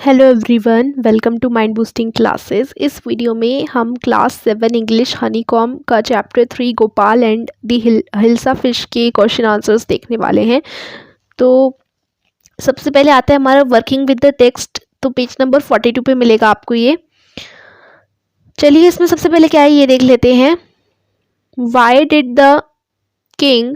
Hello everyone, welcome to mind boosting classes. इस वीडियो में हम क्लास 7 इंग्लिश हनीकॉम का chapter 3 Gopal and the hilsa fish के क्वेश्चन आंसर्स देखने वाले हैं। तो सबसे पहले आता है हमारा वर्किंग विद द टेक्स्ट। तो पेज नंबर 42 पे मिलेगा आपको ये। चलिए इसमें सबसे पहले क्या है ये देख लेते हैं। Why did the king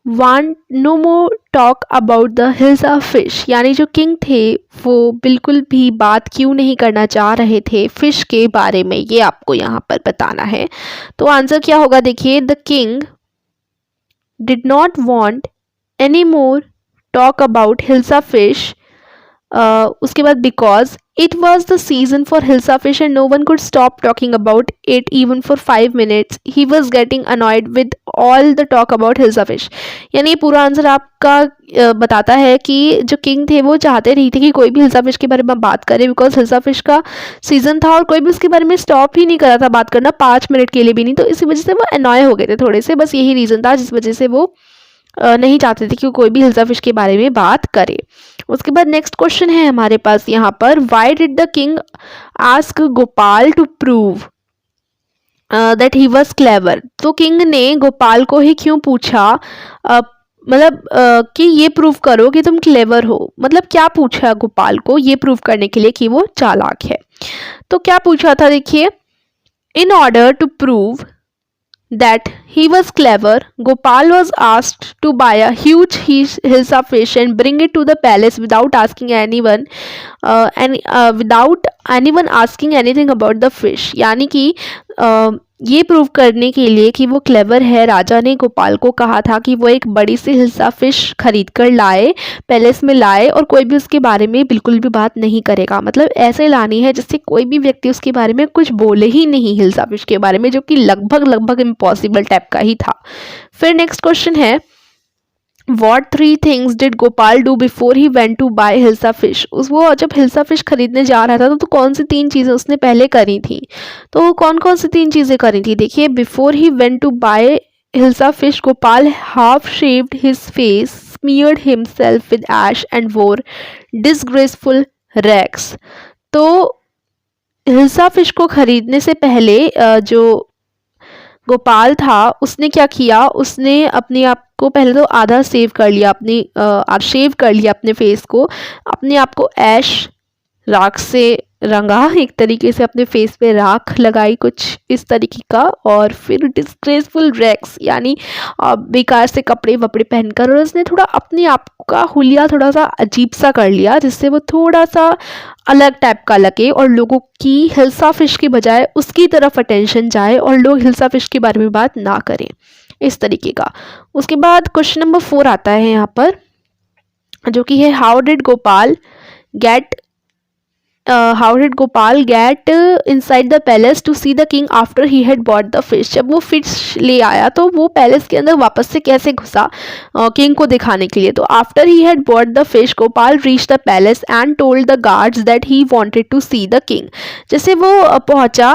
want no more talk about the hilsa fish, यानी जो किंग थे वो बिल्कुल भी बात क्यों नहीं करना चाह रहे थे फिश के बारे में, ये आपको यहाँ पर बताना है। तो आंसर क्या होगा देखिए, the king did not want any more talk about hilsa fish. उसके बाद because it was the season for hilsa fish and no one could stop talking about it even for 5 minutes, he was getting annoyed with all the talk about hilsa fish. यानी ये पूरा answer आपका बताता है कि जो king थे वो चाहते नहीं थे कि कोई भी हिल्सा फिश के बारे में बात करे, बिकॉज हिल्सा फिश का सीजन था और कोई भी उसके बारे में स्टॉप ही नहीं करा था बात करना, 5 मिनट के लिए भी नहीं। तो इसी वजह से वो अनॉय हो गए थे थोड़े से, बस यही रीज़न था जिस वजह से वो नहीं चाहते थे कि कोई भी हिल्सा फिश के बारे में बात करे। उसके बाद नेक्स्ट क्वेश्चन है हमारे पास यहाँ पर, why did the king ask Gopal to prove that he was clever. तो किंग ने गोपाल को ही क्यों पूछा, मतलब कि ये प्रूव करो कि तुम क्लेवर हो। मतलब क्या पूछा गोपाल को ये प्रूव करने के लिए कि वो चालाक है। तो क्या पूछा था देखिए, in order to prove that he was clever, Gopal was asked to buy a huge hilsa fish and bring it to the palace without asking anyone without anyone asking anything about the fish। यानी कि ये prove करने के लिए कि वो clever है, राजा ने गोपाल को कहा था कि वो एक बड़ी सी हिल्सा फिश खरीद कर लाए, पैलेस में लाए, और कोई भी उसके बारे में बिल्कुल भी बात नहीं करेगा। मतलब ऐसे लानी है जिससे कोई भी व्यक्ति उसके बारे में कुछ बोले ही नहीं हिल्सा फिश के बारे में, जो कि लगभग इम्पॉसिबल टाइप का ही था। फिर नेक्स्ट क्वेश्चन है, What 3 things did Gopal do before he went to buy Hilsa fish? वो जब हिल्सा फिश खरीदने जा रहा था तो कौन सी 3 चीज़ें उसने पहले करी थी। तो कौन कौन सी 3 चीज़ें करी थी देखिए, before he went to buy hilsa fish Gopal half shaved his face, smeared himself with ash and wore disgraceful rags. तो हिल्सा फिश को खरीदने से पहले जो गोपाल था उसने क्या किया, उसने अपने आप को पहले तो आधा सेव कर लिया, शेव कर लिया अपने फेस को, अपने आप को ऐश राख से रंगा, एक तरीके से अपने फेस पे राख लगाई कुछ इस तरीके का, और फिर डिस्ग्रेसफुल रैक्स यानी बेकार से कपड़े वपड़े पहनकर, और उसने थोड़ा अपने आप का हुलिया थोड़ा सा अजीब सा कर लिया जिससे वो थोड़ा सा अलग टाइप का लगे और लोगों की हिल्सा फिश की बजाय उसकी तरफ अटेंशन जाए और लोग हिल्सा फिश के बारे में बात ना करें, इस तरीके का। उसके बाद क्वेश्चन नंबर 4 आता है यहाँ पर, जो कि है how did Gopal get inside the palace to see the king after he had bought the fish। जब वो फिश ले आया तो वो पैलेस के अंदर वापस से कैसे घुसा किंग को दिखाने के लिए। तो after he had bought the fish, Gopal reached the palace and told the guards that he wanted to see the king। जैसे वो पहुंचा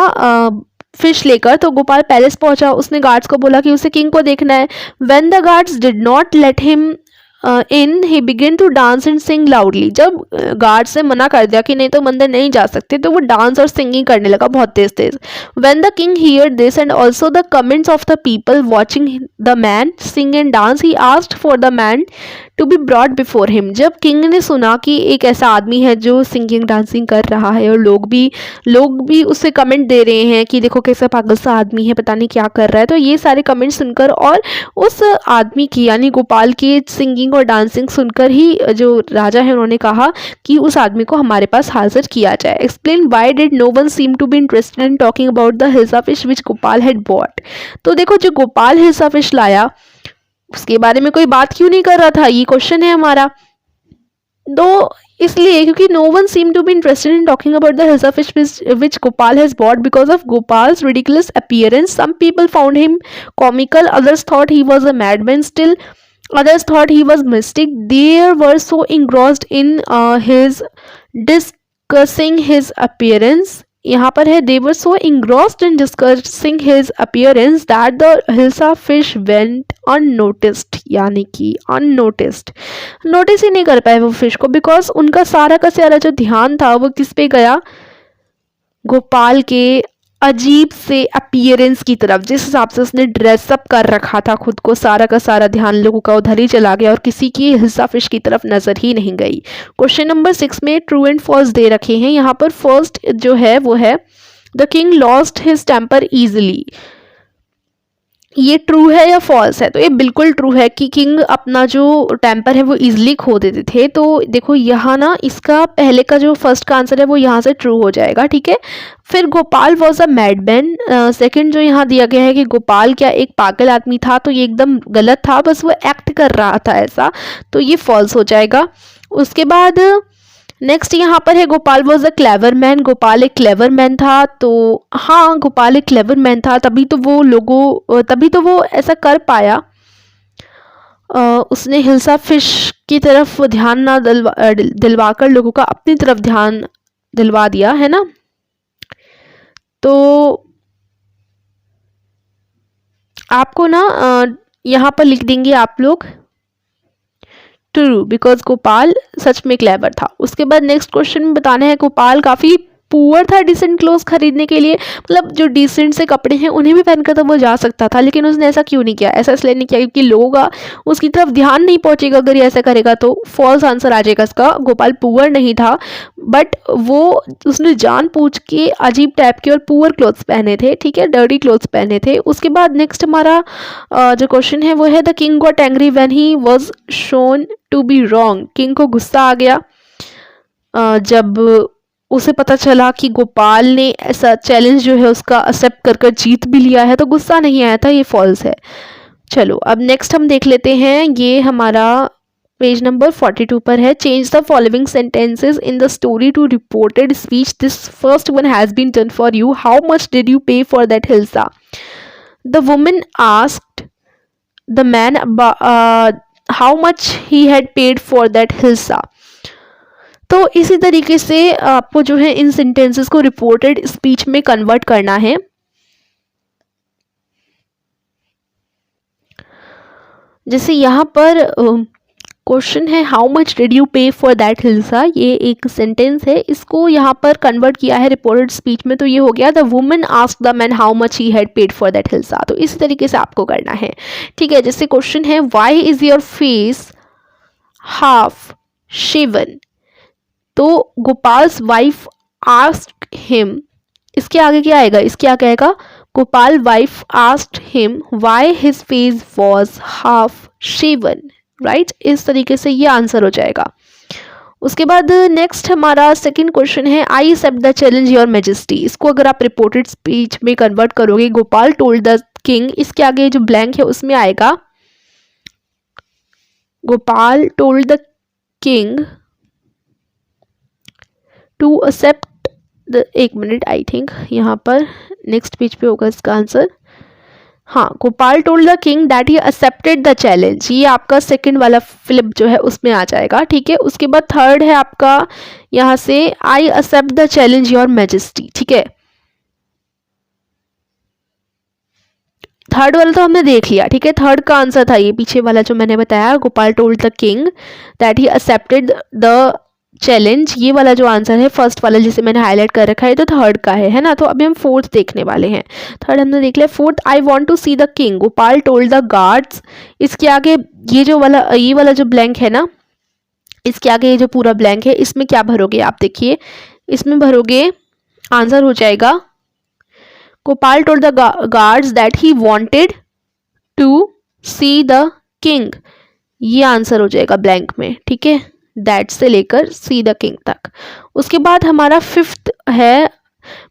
फिश लेकर तो गोपाल पैलेस पहुंचा, उसने गार्ड्स को बोला कि उसे किंग को देखना है। When the guards did not let him in he begin to dance and sing loudly. जब गार्ड से मना कर दिया कि नहीं तो मंदिर नहीं जा सकते, तो वो डांस और सिंगिंग करने लगा बहुत तेज तेज। When the king hear this and also the comments of the people watching the man sing and dance, he asked for the man to be brought before him. जब किंग ने सुना कि एक ऐसा आदमी है जो सिंगिंग डांसिंग कर रहा है और लोग भी उससे कमेंट दे रहे हैं कि देखो कैसा पागल सा आदमी है, पता नहीं क्या कर रहा है, तो ये सारे कमेंट सुनकर और उस आदमी की यानी गोपाल की सिंगिंग और डांसिंग सुनकर ही जो राजा है उन्होंने कहा कि उस आदमी को हमारे पास हाजिर किया जाए। Explain why did no one seem to be interested in talking about the hilsa fish which Gopal had bought. तो देखो जो गोपाल हिल्सा फिश लाया उसके बारे में कोई बात क्यों नहीं कर रहा था, ये क्वेश्चन है हमारा। तो इसलिए क्योंकि no one seem to be interested in talking about the hilsa fish which Gopal has bought because of Gopal's ridiculous appearance. Some people found him comical, others thought he was a madman, still others thought he was mystic. They were so engrossed in his discussing his appearance यहाँ पर है दे वर सो engrossed in discussing his appearance that the Hilsa fish went unnoticed, यानी कि unnoticed, notice ही नहीं कर पाए वो fish को, बिकॉज उनका सारा का सारा जो ध्यान था वो किस पे गया, गोपाल के अजीब से अपीयरेंस की तरफ। जिस हिसाब से उसने ड्रेसअप कर रखा था खुद को, सारा का सारा ध्यान लोगों का उधर ही चला गया और किसी की हिल्सा फिश की तरफ नजर ही नहीं गई। क्वेश्चन नंबर 6 में ट्रू एंड फॉल्स दे रखे हैं। यहाँ पर फर्स्ट जो है वो है the king lost his temper easily. ये ट्रू है या फॉल्स है? तो ये बिल्कुल ट्रू है कि किंग अपना जो टेम्पर है वो इजीली खो देते थे। तो देखो यहाँ ना इसका पहले का जो फर्स्ट का आंसर है वो यहाँ से ट्रू हो जाएगा, ठीक है। फिर Gopal was a madman, second जो यहाँ दिया गया है कि गोपाल क्या एक पागल आदमी था, तो ये एकदम गलत था, बस वो एक्ट कर रहा था ऐसा, तो ये फॉल्स हो जाएगा। उसके बाद नेक्स्ट यहाँ पर है Gopal was a clever man, Gopal एक क्लेवर मैन था। तो हाँ, गोपाल एक क्लेवर मैन था, तभी तो वो ऐसा कर पाया। उसने हिल्सा फिश की तरफ ध्यान ना दिलवाकर लोगों का अपनी तरफ ध्यान दिलवा दिया, है ना। तो आपको ना यहाँ पर लिख देंगे आप लोग ट्रू, बिकॉज गोपाल सच में क्लेवर था। उसके बाद नेक्स्ट क्वेश्चन में बताना है गोपाल काफ़ी पुअर था डिसेंट क्लोथ खरीदने के लिए, मतलब जो डिसेंट से कपड़े हैं उन्हें भी पहनकर तो वो जा सकता था, लेकिन उसने ऐसा क्यों नहीं किया? ऐसा इसलिए नहीं किया क्योंकि लोगों का उसकी तरफ ध्यान नहीं पहुंचेगा अगर ये ऐसा करेगा, तो फॉल्स आंसर आ जाएगा इसका। गोपाल पुअर नहीं था, बट वो उसने जानबूझ के अजीब टाइप के और पुअर क्लोथ्स पहने थे, ठीक है, डर्टी क्लोथ्स पहने थे। उसके बाद नेक्स्ट हमारा जो क्वेश्चन है वो है the king got angry when he was shown to be wrong. King को गुस्सा आ गया जब उसे पता चला कि गोपाल ने ऐसा चैलेंज जो है उसका एक्सेप्ट कर जीत भी लिया है, तो गुस्सा नहीं आया था, ये फॉल्स है। चलो अब नेक्स्ट हम देख लेते हैं, ये हमारा पेज नंबर 42 पर है। Change the following sentences in the story to reported speech, this first one has been done for you. How much did you pay for that hilsa? The woman asked the man how much he had paid for that hilsa. तो इसी तरीके से आपको जो है इन sentences को reported speech में कन्वर्ट करना है। जैसे यहाँ पर क्वेश्चन है how much did you pay for that hilsa, ये एक सेंटेंस है, इसको यहाँ पर कन्वर्ट किया है रिपोर्टेड स्पीच में, तो ये हो गया the woman asked the man how much he had paid for that hilsa. तो इसी तरीके से आपको करना है, ठीक है। जैसे क्वेश्चन है why is your face half shaven, तो गोपाल्स वाइफ आस्क्ड हिम, इसके आगे क्या आएगा? इसके आगे आएगा Gopal wife asked him why his face was half shaven, right. इस तरीके से ये आंसर हो जाएगा। उसके बाद नेक्स्ट हमारा सेकंड क्वेश्चन है I accept the challenge your majesty. इसको अगर आप रिपोर्टेड स्पीच में कन्वर्ट करोगे, गोपाल टोल्ड द किंग, इसके आगे जो ब्लैंक है उसमें आएगा Gopal told the king to accept the, एक मिनट, आई थिंक यहाँ पर नेक्स्ट पेज पे होगा इसका आंसर। हाँ, Gopal told the king that he accepted the challenge, ये आपका सेकंड वाला फ्लिप जो है उसमें आ जाएगा, ठीक है। उसके बाद थर्ड है आपका यहाँ से I accept the challenge your majesty, ठीक है। थर्ड वाला तो हमने देख लिया, ठीक है। थर्ड का आंसर था ये पीछे वाला जो मैंने बताया, Gopal told the king that he accepted the challenge, ये वाला जो आंसर है फर्स्ट वाला जिसे मैंने हाईलाइट कर रखा है, तो थर्ड का है ना। तो अभी हम फोर्थ देखने वाले हैं। थर्ड हमने देख लिया। Fourth I want to see the king, Gopal told the guards, इसके आगे ये वाला जो ब्लैंक है ना, इसके आगे ये जो पूरा ब्लैंक है, इसमें क्या भरोगे आप? देखिए इसमें भरोगे, आंसर हो जाएगा Gopal told the guards that he wanted to see the king, ये आंसर हो जाएगा ब्लैंक में, ठीक है। दैट से लेकर सी द किंग तक। उसके बाद हमारा फिफ्थ है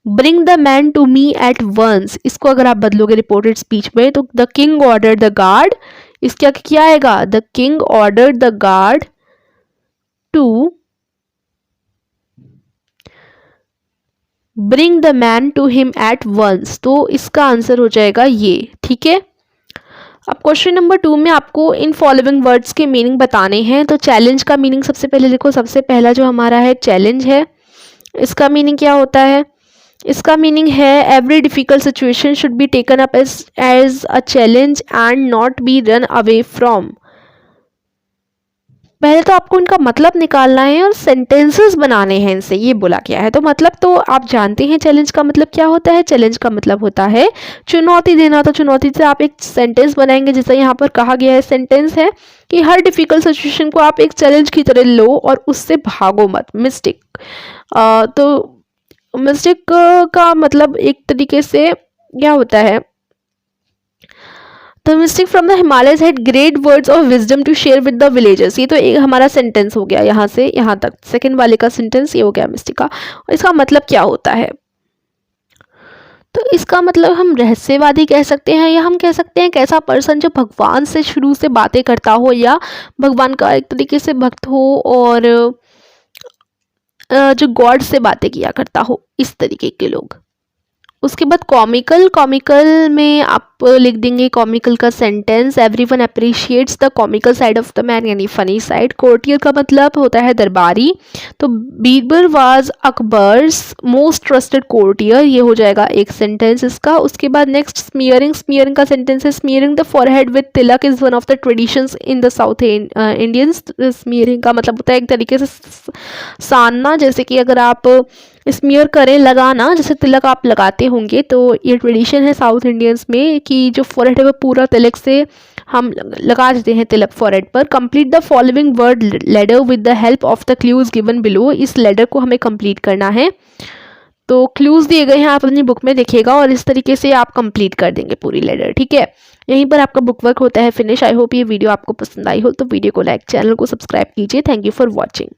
bring the man to me at once, इसको अगर आप बदलोगे रिपोर्टेड स्पीच में तो the king order the guard, इसके आगे क्या आएगा? The king order the guard to bring the man to him at once, तो इसका आंसर हो जाएगा ये, ठीक है। अब क्वेश्चन नंबर 2 में आपको इन फॉलोइंग वर्ड्स के मीनिंग बताने हैं। तो चैलेंज का मीनिंग सबसे पहले लिखो। सबसे पहला जो हमारा है चैलेंज है, इसका मीनिंग क्या होता है? इसका मीनिंग है every difficult situation should be taken up as a challenge and not be run away from. पहले तो आपको इनका मतलब निकालना है और सेंटेंसेस बनाने हैं इनसे, ये बोला गया है। तो मतलब तो आप जानते हैं चैलेंज का मतलब क्या होता है। चैलेंज का मतलब होता है चुनौती देना। तो चुनौती से आप एक सेंटेंस बनाएंगे, जैसा यहाँ पर कहा गया है सेंटेंस है कि हर डिफिकल्ट सिचुएशन को आप एक चैलेंज की तरह लो और उससे भागो मत। मिस्टेक, तो मिस्टेक का मतलब एक तरीके से क्या होता है, the mystic from the Himalayas had great words of wisdom to share with the villagers. ये तो एक हमारा सेंटेंस हो गया यहाँ से यहाँ तक। सेकंड वाले का सेंटेंस ये हो गया मिस्टिक का। और इसका मतलब क्या होता है, तो इसका मतलब हम रहस्यवादी कह सकते हैं, या हम कह सकते हैं एक ऐसा पर्सन जो भगवान से शुरू से बातें करता हो, या भगवान का एक तरीके से भक्त हो, और जो गॉड से बातें किया करता हो, इस तरीके के लोग। उसके बाद कॉमिकल, कॉमिकल में आप लिख देंगे कॉमिकल का sentence, everyone appreciates the comical side of the man, यानी फनी साइड। कोर्टियर का मतलब होता है दरबारी। तो Birbal was Akbar's most trusted courtier, ये हो जाएगा एक सेंटेंस इसका। उसके बाद नेक्स्ट स्मीयरिंग, स्मीयरिंग का सेंटेंस है smearing the forehead with tilak is one of the traditions in the South Indians. Smearing का मतलब होता है एक तरीके से सानना, जैसे कि अगर आप स्मीयर करें, लगाना, जैसे तिलक आप लगाते होंगे, तो ये ट्रेडिशन है साउथ इंडियंस में कि जो फॉरहेड है वो पूरा तिलक से हम लगा देते हैं तिलक फॉरहेड पर। Complete the following word ladder with the help of the clues given below. इस लेडर को हमें कंप्लीट करना है, तो क्लूज दिए गए हैं, आप अपनी बुक में देखिएगा और इस तरीके से आप कंप्लीट कर देंगे पूरी लेडर। ठीक है, यहीं पर आपका बुक वर्क होता है फिनिश। आई होप ये वीडियो आपको पसंद आई हो, तो वीडियो को लाइक, चैनल को सब्सक्राइब कीजिए। Thank you for watching.